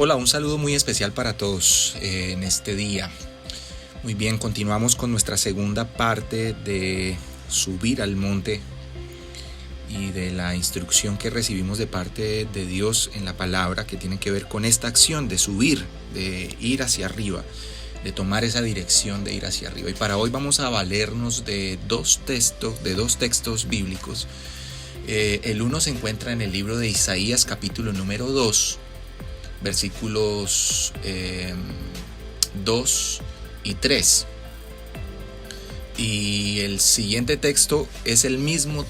Hola, un saludo muy especial para todos en este día. Muy bien, continuamos con nuestra segunda parte de subir al monte y de la instrucción que recibimos de parte de Dios en la palabra, que tiene que ver con esta acción de subir, de ir hacia arriba, de tomar esa dirección de ir hacia arriba. Y para hoy vamos a valernos de dos textos bíblicos. El uno se encuentra en el libro de Isaías, capítulo número 2, versículos 2 y 3. Y el siguiente texto es el mismo.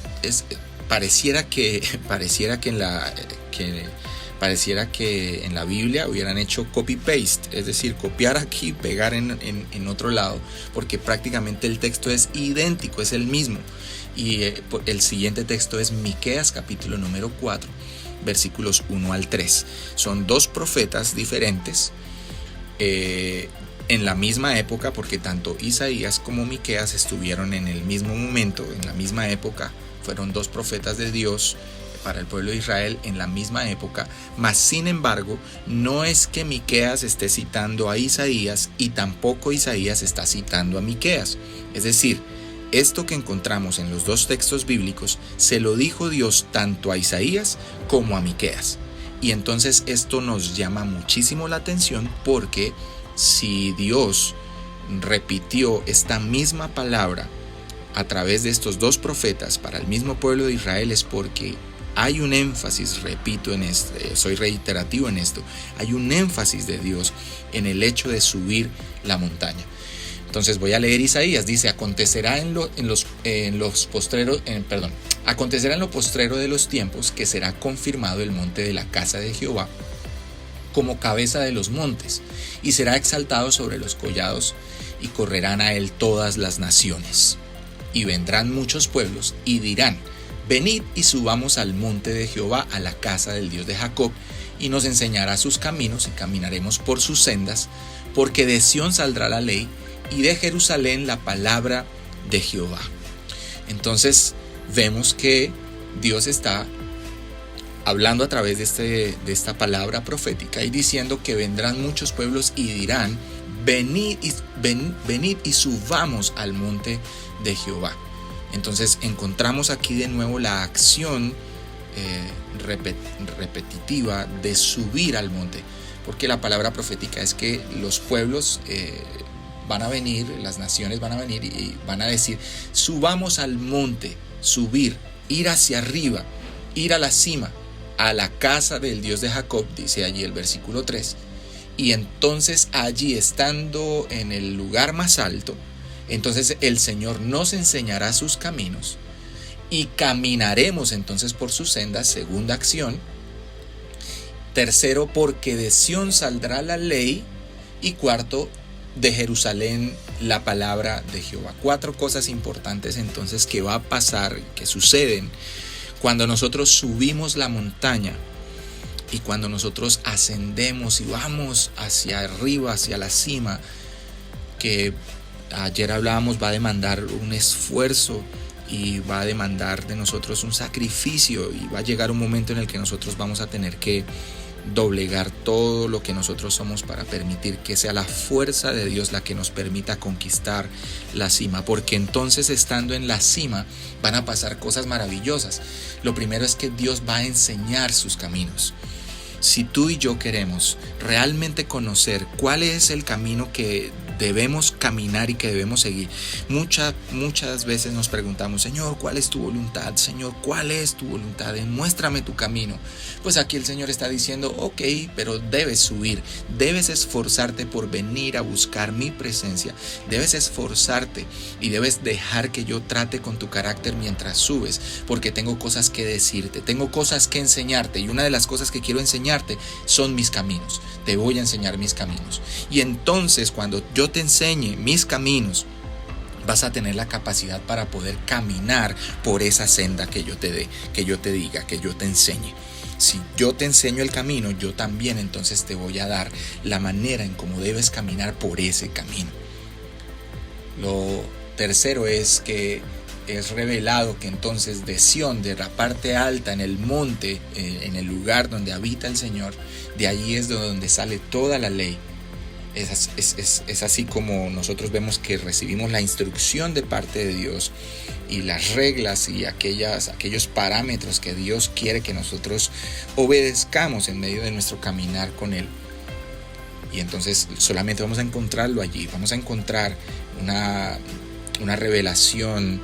Pareciera que en la Biblia hubieran hecho copy-paste, es decir, copiar aquí y pegar en otro lado, porque prácticamente el texto es idéntico, es el mismo. Y el siguiente texto es Miqueas, capítulo número 4, versículos 1 al 3. Son dos profetas diferentes en la misma época, porque tanto Isaías como Miqueas estuvieron en el mismo momento, en la misma época. Fueron dos profetas de Dios para el pueblo de Israel en la misma época, mas sin embargo no es que Miqueas esté citando a Isaías y tampoco Isaías está citando a Miqueas. Es decir, esto que encontramos en los dos textos bíblicos se lo dijo Dios tanto a Isaías como a Miqueas. Y entonces esto nos llama muchísimo la atención, porque si Dios repitió esta misma palabra a través de estos dos profetas para el mismo pueblo de Israel, es porque hay un énfasis, repito en esto, soy reiterativo en esto, hay un énfasis de Dios en el hecho de subir la montaña. Entonces voy a leer Isaías. Dice: acontecerá en lo postrero de los tiempos que será confirmado el monte de la casa de Jehová como cabeza de los montes, y será exaltado sobre los collados, y correrán a él todas las naciones. Y vendrán muchos pueblos y dirán: venid y subamos al monte de Jehová, a la casa del Dios de Jacob, y nos enseñará sus caminos, y caminaremos por sus sendas, porque de Sión saldrá la ley, y de Jerusalén la palabra de Jehová. Entonces vemos que Dios está hablando a través de esta palabra profética y diciendo que vendrán muchos pueblos y dirán: venid y subamos al monte de Jehová. Entonces encontramos aquí de nuevo la acción repetitiva de subir al monte, porque la palabra profética es que los pueblos van a venir, las naciones van a venir y van a decir: subamos al monte, subir, ir hacia arriba, ir a la cima, a la casa del Dios de Jacob, dice allí el versículo 3. Y entonces allí, estando en el lugar más alto, entonces el Señor nos enseñará sus caminos y caminaremos entonces por sus sendas. Segunda acción. Tercero, porque de Sión saldrá la ley. Y cuarto, de Jerusalén la palabra de Jehová. Cuatro cosas importantes entonces que va a pasar, que suceden cuando nosotros subimos la montaña y cuando nosotros ascendemos y vamos hacia arriba, hacia la cima, que ayer hablábamos va a demandar un esfuerzo y va a demandar de nosotros un sacrificio, y va a llegar un momento en el que nosotros vamos a tener que doblegar todo lo que nosotros somos para permitir que sea la fuerza de Dios la que nos permita conquistar la cima, porque entonces, estando en la cima, van a pasar cosas maravillosas. Lo primero es que Dios va a enseñar sus caminos. Si tú y yo queremos realmente conocer cuál es el camino que debemos caminar y que debemos seguir, muchas veces nos preguntamos: Señor, ¿cuál es tu voluntad? Señor, ¿cuál es tu voluntad? Muéstrame tu camino. Pues aquí el Señor está diciendo: ok, pero debes subir, debes esforzarte por venir a buscar mi presencia, debes esforzarte y debes dejar que yo trate con tu carácter mientras subes, porque tengo cosas que decirte, tengo cosas que enseñarte, y una de las cosas que quiero enseñarte son mis caminos. Te voy a enseñar mis caminos, y entonces cuando yo te enseñe mis caminos, vas a tener la capacidad para poder caminar por esa senda que yo te dé, que yo te diga, que yo te enseñe. Si yo te enseño el camino, yo también entonces te voy a dar la manera en cómo debes caminar por ese camino. Lo tercero es que es revelado que entonces de Sión, de la parte alta, en el monte, en el lugar donde habita el Señor, de allí es de donde sale toda la ley. Es así como nosotros vemos que recibimos la instrucción de parte de Dios y las reglas y aquellos parámetros que Dios quiere que nosotros obedezcamos en medio de nuestro caminar con Él. Y entonces solamente vamos a encontrarlo allí, vamos a encontrar una revelación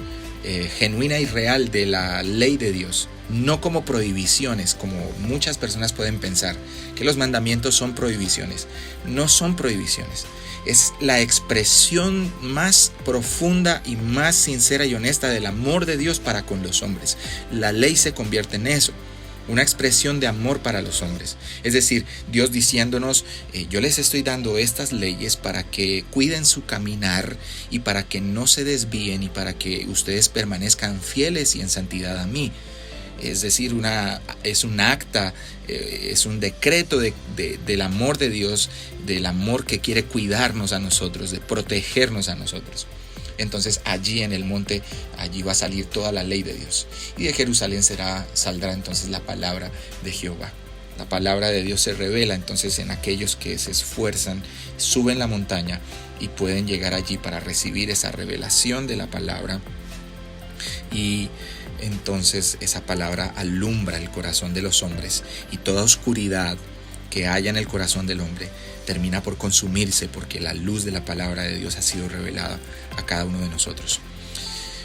genuina y real de la ley de Dios, no como prohibiciones, como muchas personas pueden pensar, que los mandamientos son prohibiciones. No son prohibiciones, es la expresión más profunda y más sincera y honesta del amor de Dios para con los hombres. La ley se convierte en eso, una expresión de amor para los hombres. Es decir, Dios diciéndonos, yo les estoy dando estas leyes para que cuiden su caminar y para que no se desvíen y para que ustedes permanezcan fieles y en santidad a mí. Es decir, es un acta, es un decreto del amor de Dios, del amor que quiere cuidarnos a nosotros, de protegernos a nosotros. Entonces allí en el monte, allí va a salir toda la ley de Dios. Y de Jerusalén saldrá entonces la palabra de Jehová. La palabra de Dios se revela entonces en aquellos que se esfuerzan, suben la montaña y pueden llegar allí para recibir esa revelación de la palabra. Y entonces esa palabra alumbra el corazón de los hombres y toda oscuridad que haya en el corazón del hombre termina por consumirse porque la luz de la palabra de Dios ha sido revelada a cada uno de nosotros.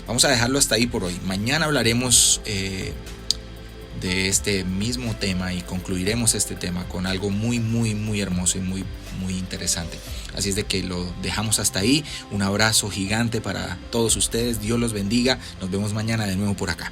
Vamos a dejarlo hasta ahí por hoy. Mañana hablaremos de este mismo tema y concluiremos este tema con algo muy, muy, muy hermoso y muy, muy interesante. Así es de que lo dejamos hasta ahí. Un abrazo gigante para todos ustedes. Dios los bendiga. Nos vemos mañana de nuevo por acá.